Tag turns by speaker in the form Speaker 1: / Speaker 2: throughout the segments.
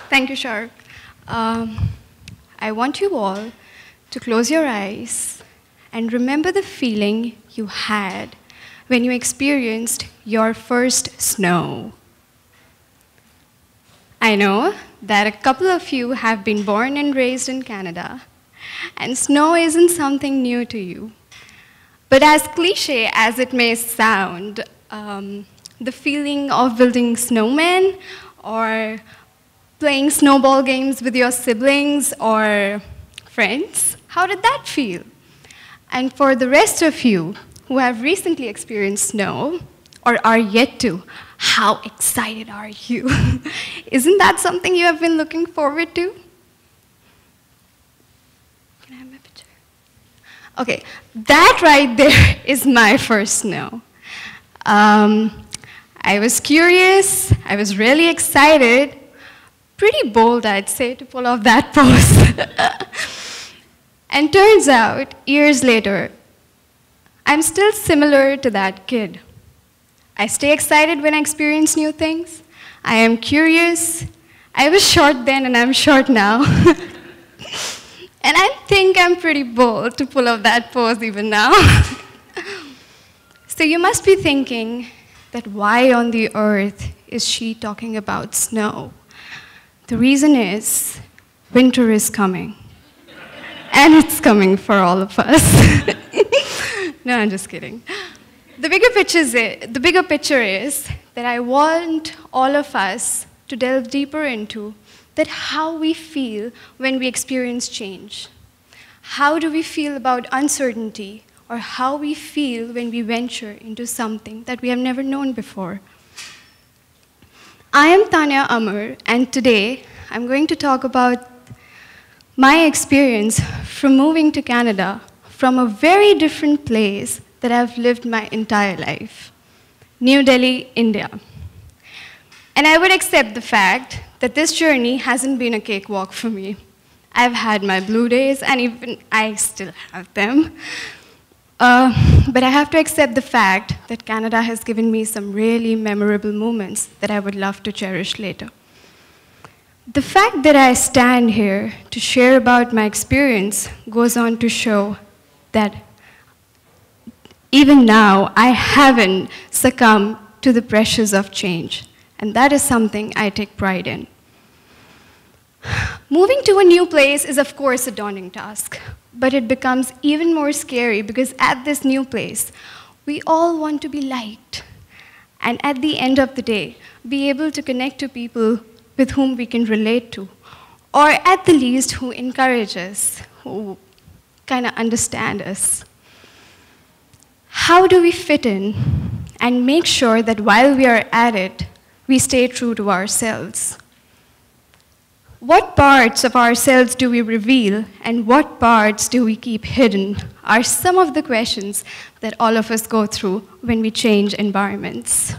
Speaker 1: Thank you, Shark. I want you all to close your eyes and remember the feeling you had when you experienced your first snow. I know that a couple of you have been born and raised in Canada, and snow isn't something new to you. But as cliche as it may sound, the feeling of building snowmen or playing snowball games with your siblings or friends, how did that feel? And for the rest of you who have recently experienced snow or are yet to, how excited are you? Isn't that something you have been looking forward to? Can I have my picture? Okay, that right there is my first snow. I was curious, I was really excited, pretty bold, I'd say, to pull off that pose. And turns out, years later, I'm still similar to that kid. I stay excited when I experience new things. I am curious. I was short then and I'm short now. And I think I'm pretty bold to pull off that pose even now. So you must be thinking that why on the earth is she talking about snow? The reason is winter is coming. And it's coming for all of us. No, I'm just kidding. The bigger picture is that I want all of us to delve deeper into that how we feel when we experience change. How do we feel about uncertainty, or how we feel when we venture into something that we have never known before. I am Tanya, and today I'm going to talk about my experience from moving to Canada from a very different place that I've lived my entire life, New Delhi, India. And I would accept the fact that this journey hasn't been a cakewalk for me. I've had my blue days, and even I still have them. But I have to accept the fact that Canada has given me some really memorable moments that I would love to cherish later. The fact that I stand here to share about my experience goes on to show that even now, I haven't succumbed to the pressures of change, and that is something I take pride in. Moving to a new place is, of course, a daunting task, but it becomes even more scary because at this new place, we all want to be liked, and at the end of the day, be able to connect to people with whom we can relate to, or at the least, who encourage us, who kind of understand us. How do we fit in and make sure that while we are at it, we stay true to ourselves? What parts of ourselves do we reveal, and what parts do we keep hidden are some of the questions that all of us go through when we change environments.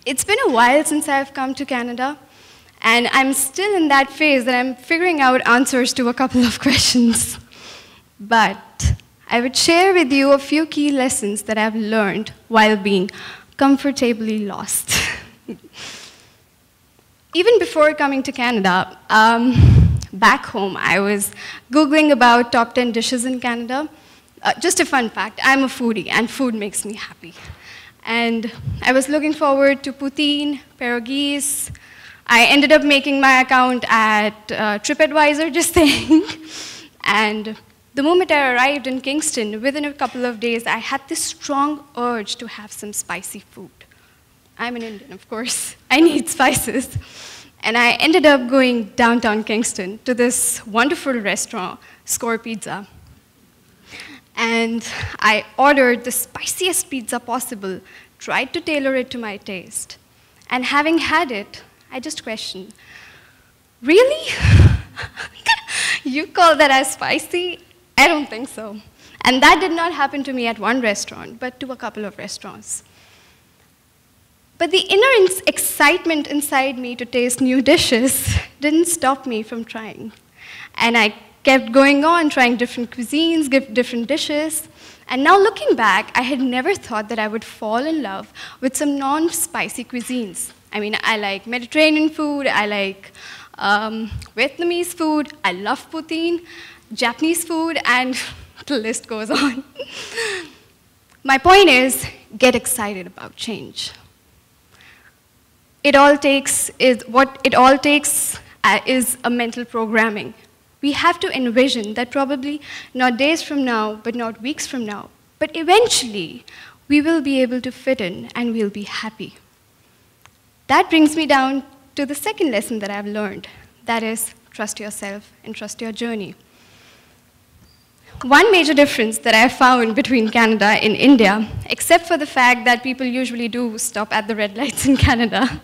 Speaker 1: It's been a while since I've come to Canada, and I'm still in that phase that I'm figuring out answers to a couple of questions. But I would share with you a few key lessons that I've learned while being comfortably lost. Even before coming to Canada, back home, I was Googling about top 10 dishes in Canada. Just a fun fact, I'm a foodie, and food makes me happy. And I was looking forward to poutine, pierogies. I ended up making my account at TripAdvisor, just saying. And the moment I arrived in Kingston, within a couple of days, I had this strong urge to have some spicy food. I'm an Indian, of course. I need spices. And I ended up going downtown Kingston to this wonderful restaurant, Score Pizza. And I ordered the spiciest pizza possible, tried to tailor it to my taste. And having had it, I just questioned, really? You call that as spicy? I don't think so. And that did not happen to me at one restaurant, but to a couple of restaurants. But the inner excitement inside me to taste new dishes didn't stop me from trying. And I kept going on, trying different cuisines, different dishes. And now looking back, I had never thought that I would fall in love with some non-spicy cuisines. I mean, I like Mediterranean food, I like Vietnamese food, I love poutine, Japanese food, and the list goes on. My point is, get excited about change. What it all takes is a mental programming. We have to envision that probably not days from now, but not weeks from now, but eventually we will be able to fit in and we'll be happy. That brings me down to the second lesson that I've learned. That is, trust yourself and trust your journey. One major difference that I found between Canada and India, except for the fact that people usually do stop at the red lights in Canada,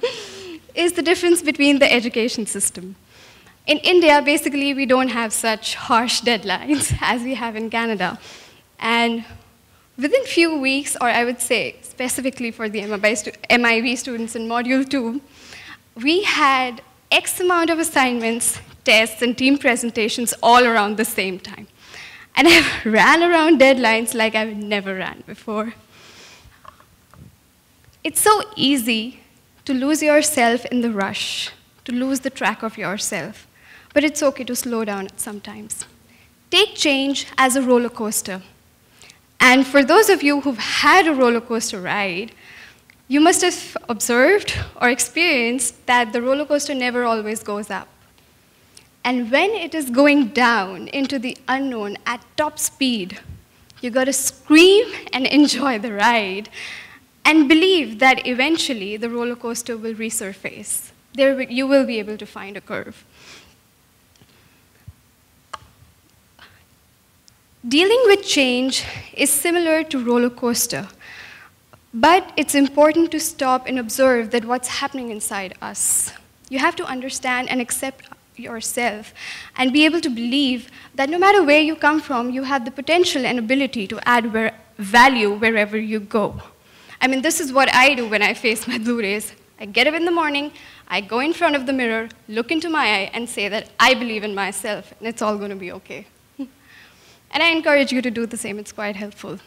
Speaker 1: is the difference between the education system. In India, basically, we don't have such harsh deadlines as we have in Canada. And within few weeks, or I would say specifically for the MIB students in Module 2, we had X amount of assignments, tests, and team presentations all around the same time. And I ran around deadlines like I've never ran before. It's so easy to lose yourself in the rush, to lose the track of yourself. But it's okay to slow down sometimes. Take change as a roller coaster. And for those of you who've had a roller coaster ride, you must have observed or experienced that the roller coaster never always goes up. And when it is going down into the unknown at top speed, you gotta scream and enjoy the ride and believe that eventually the roller coaster will resurface. You will be able to find a curve. Dealing with change is similar to roller coaster, but it's important to stop and observe that what's happening inside us. You have to understand and accept yourself and be able to believe that no matter where you come from, you have the potential and ability to add value wherever you go. I mean, this is what I do when I face my blue days. I get up in the morning, I go in front of the mirror, look into my eye, and say that I believe in myself, and it's all going to be okay. And I encourage you to do the same. It's quite helpful.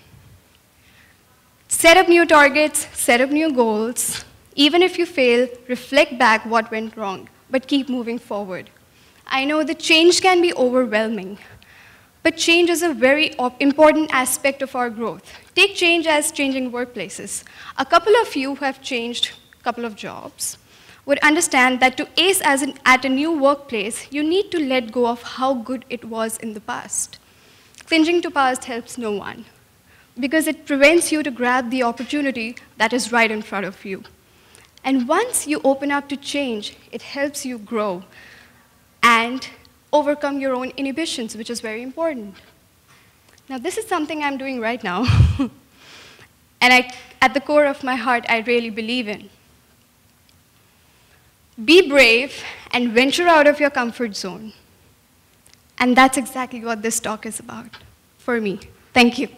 Speaker 1: Set up new targets, set up new goals. Even if you fail, reflect back what went wrong, but keep moving forward. I know that change can be overwhelming, but change is a very important aspect of our growth. Take change as changing workplaces. A couple of you who have changed a couple of jobs would understand that to ace at a new workplace, you need to let go of how good it was in the past. Clinging to past helps no one, because it prevents you to grab the opportunity that is right in front of you. And once you open up to change, it helps you grow and overcome your own inhibitions, which is very important. Now, this is something I'm doing right now, and at the core of my heart, I really believe in. Be brave and venture out of your comfort zone. And that's exactly what this talk is about for me. Thank you.